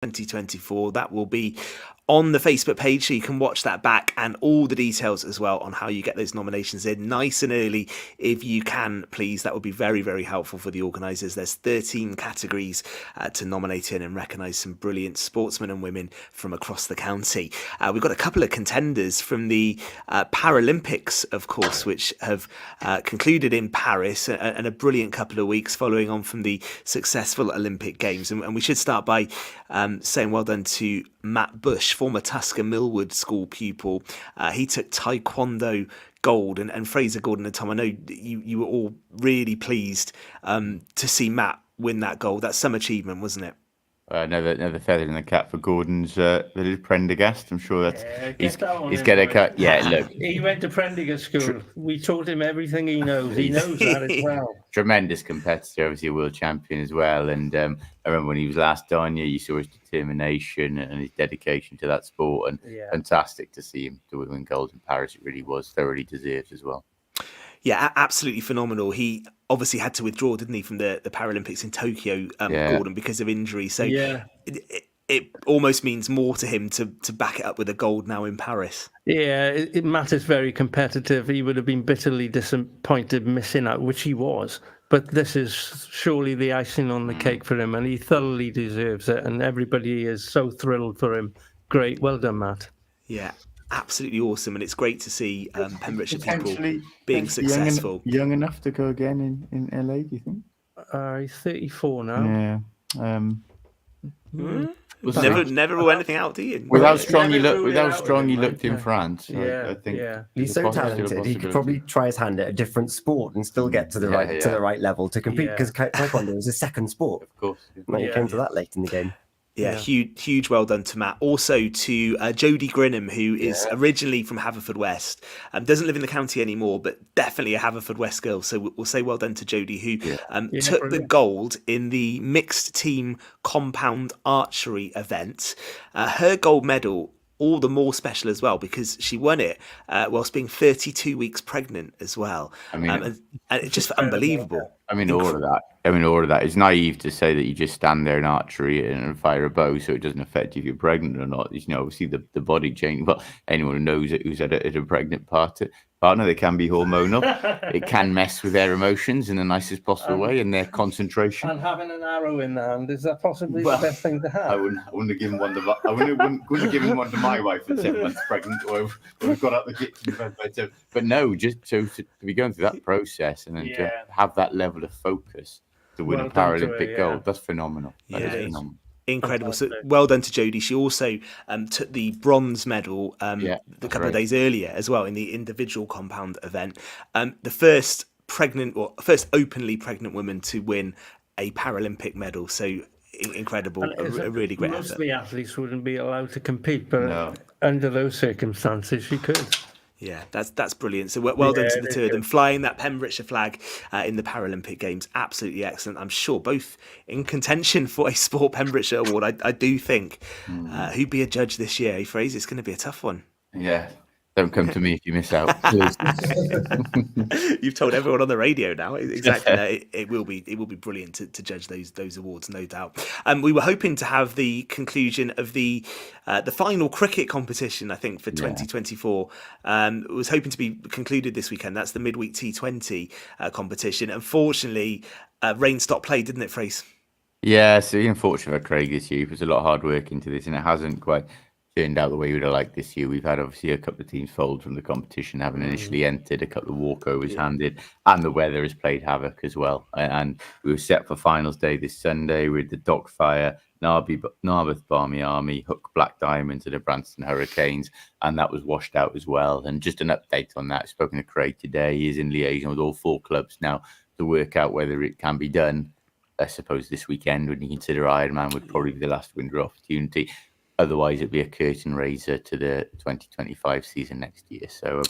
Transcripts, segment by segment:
2024. That will be on the Facebook page, so you can watch that back, and all the details as well on how you get those nominations in nice and early if you can, please. That would be very, very helpful for the organisers. There's 13 categories to nominate in and recognise some brilliant sportsmen and women from across the county. We've got a couple of contenders from the Paralympics, of course, which have concluded in Paris, and a brilliant couple of weeks following on from the successful Olympic Games. And we should start by saying well done to Matt Bush, former Tusker Millwood school pupil. He took Taekwondo gold, and Fraser, Gordon and Tom, I know you were all really pleased to see Matt win that gold. That's some achievement, wasn't it? Another feather in the cap for Gordon's little Prendergast. I'm sure that's he's got a cut. Yeah, look, he went to Prendergast school. We taught him everything he knows. He knows that as well. Tremendous competitor, obviously a world champion as well. And I remember when he was last on you saw his determination and his dedication to that sport. And fantastic to see him to win gold in Paris. It really was thoroughly deserved as well. Yeah, absolutely phenomenal. He obviously had to withdraw, didn't he, from the Paralympics in Tokyo, Gordon, because of injury. So it almost means more to him to back it up with a gold now in Paris. Yeah, Matt is very competitive. He would have been bitterly disappointed missing out, which he was. But this is surely the icing on the cake for him, and he thoroughly deserves it. And everybody is so thrilled for him. Great. Well done, Matt. Yeah. Absolutely awesome, and it's great to see Pembrokeshire people being successful. Young enough to go again in LA, do you think? He's 34 now. Yeah. Never rule anything out, do you? With how strong he looked in France, I think he's so talented. He could probably try his hand at a different sport and still get to the right level to compete. Because Taekwondo is his second sport. Of course, he came to that late in the game. Yeah, huge well done to Matt. Also to Jodie Grinham, who is originally from Haverfordwest, doesn't live in the county anymore, but definitely a Haverfordwest girl. So we'll say well done to Jodie, who took the gold in the mixed team compound archery event. Her gold medal, all the more special as well, because she won it whilst being 32 weeks pregnant as well. I mean, and it's just unbelievable. All of that is naive to say that you just stand there in archery and fire a bow, so it doesn't affect you if you're pregnant or not. Obviously the body change. Well, anyone who knows it, who's had a pregnant partner, they can be hormonal. It can mess with their emotions in the nicest possible way and their concentration. And having an arrow in the hand, is that possibly the best thing to have? I wouldn't have given one to wouldn't have given one to my wife at 7 months pregnant, or we've got out the kitchen. But no, just to be going through that process and then to have that level of focus to win a Paralympic gold, that's phenomenal. That is phenomenal. Incredible. So well done to Jodie. She also took the bronze medal a couple of days earlier as well in the individual compound event. The first openly pregnant woman to win a Paralympic medal. So incredible. A really great effort. Most of the athletes wouldn't be allowed to compete, but under those circumstances, she could. Yeah, that's brilliant. So well done to the two of them, flying that Pembrokeshire flag in the Paralympic Games. Absolutely excellent. I'm sure both in contention for a Sport Pembrokeshire award. I do think. Who'd be a judge this year, eh, Fraser? It's going to be a tough one. Yeah. Don't come to me if you miss out, please. You've told everyone on the radio now. Exactly. It will be brilliant to judge those awards, no doubt. We were hoping to have the conclusion of the final cricket competition, I think, for 2024. It was hoping to be concluded this weekend. That's the midweek T20 competition. Unfortunately, rain stopped play, didn't it, Fraser? Yeah, so unfortunately for Craig this year, he puts a lot of hard work into this, and it hasn't quite turned out the way we would have liked this year. We've had obviously a couple of teams fold from the competition, having initially entered, a couple of walkovers handed, and the weather has played havoc as well. And we were set for finals day this Sunday with the Dockfire, Narberth Barmy Army, Hook Black Diamonds, and the Branston Hurricanes, and that was washed out as well. And just an update on that, spoken to Craig today, he is in liaison with all 4 clubs now to work out whether it can be done. I suppose this weekend, when you consider Ironman would probably be the last winter opportunity. Otherwise, it'd be a curtain raiser to the 2025 season next year. So,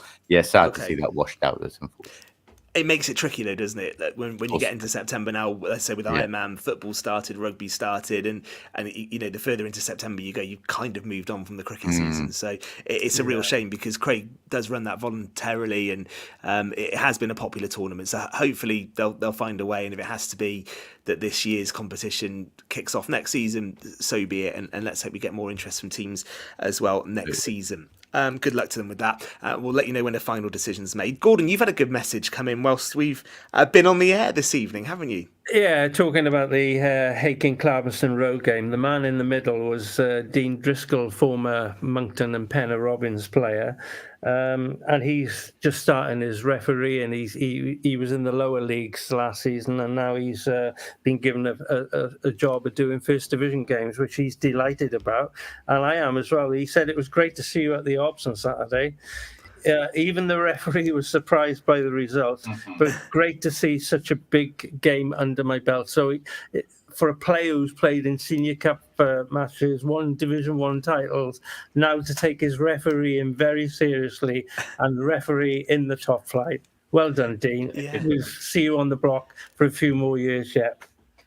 sad to see that washed out. That's unfortunate. It makes it tricky though, doesn't it? That when you get into September now, let's say with Ironman, football started, rugby started, and the further into September you go, you've kind of moved on from the cricket season. So it's a real shame because Craig does run that voluntarily, and it has been a popular tournament. So hopefully they'll find a way, and if it has to be that this year's competition kicks off next season, so be it. And let's hope we get more interest from teams as well next season. Good luck to them with that. We'll let you know when the final decision's made. Gordon, you've had a good message come in whilst we've been on the air this evening, haven't you? Yeah, talking about the Haking-Clarbeston road game, the man in the middle was Dean Driscoll, former Moncton and Penna Robins player, and he's just starting his referee, and he was in the lower leagues last season, and now he's been given a job of doing first division games, which he's delighted about, and I am as well. He said it was great to see you at the Obs on Saturday. Even the referee was surprised by the results, but great to see such a big game under my belt. So for a player who's played in Senior Cup matches, won Division 1 titles, now to take his refereeing very seriously and referee in the top flight. Well done, Dean. Yeah. We'll see you on the block for a few more years yet.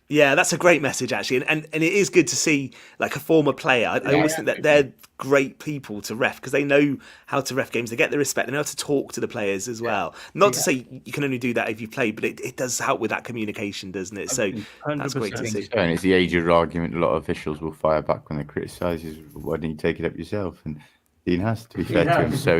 Yeah, that's a great message, actually. And it is good to see like a former player. I always think that they're great people to ref because they know how to ref games. They get the respect. They know how to talk to the players as well. Not to say you can only do that if you play, but it does help with that communication, doesn't it? So 100%. That's great to see. And it's the age-old argument a lot of officials will fire back when they criticise. Why didn't you take it up yourself? And Dean has, to be fair to him. So,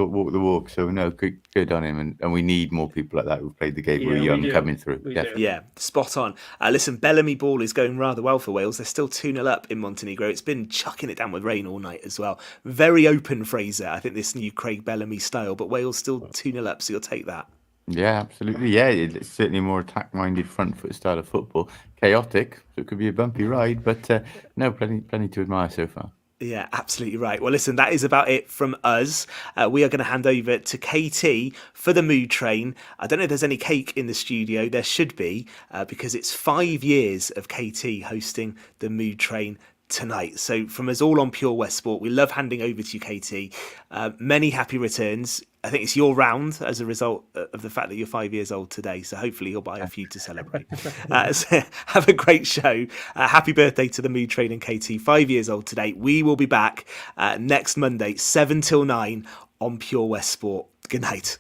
walk the walk. So, no, good on him. And we need more people like that who've played the game really young coming through. Yeah, spot on. Listen, Bellamy ball is going rather well for Wales. They're still 2-0 up in Montenegro. It's been chucking it down with rain all night as well. Very open, Fraser. I think this new Craig Bellamy style, but Wales still 2-0 up, so you'll take that. Yeah, absolutely. Yeah, it's certainly a more attack-minded front foot style of football. Chaotic, so it could be a bumpy ride, but no, plenty to admire so far. Yeah, absolutely right. Well, listen, that is about it from us. We are going to hand over to KT for the mood train. I don't know if there's any cake in the studio. There should be, because it's 5 years of KT hosting the mood train tonight. So from us all on Pure West Sport, we love handing over to you, KT. Many happy returns. I think it's your round as a result of the fact that you're 5 years old today. So hopefully you'll buy a few to celebrate. So have a great show. Happy birthday to the mood train and KT, 5 years old today. We will be back next Monday, 7 till 9 on Pure West Sport. Good night.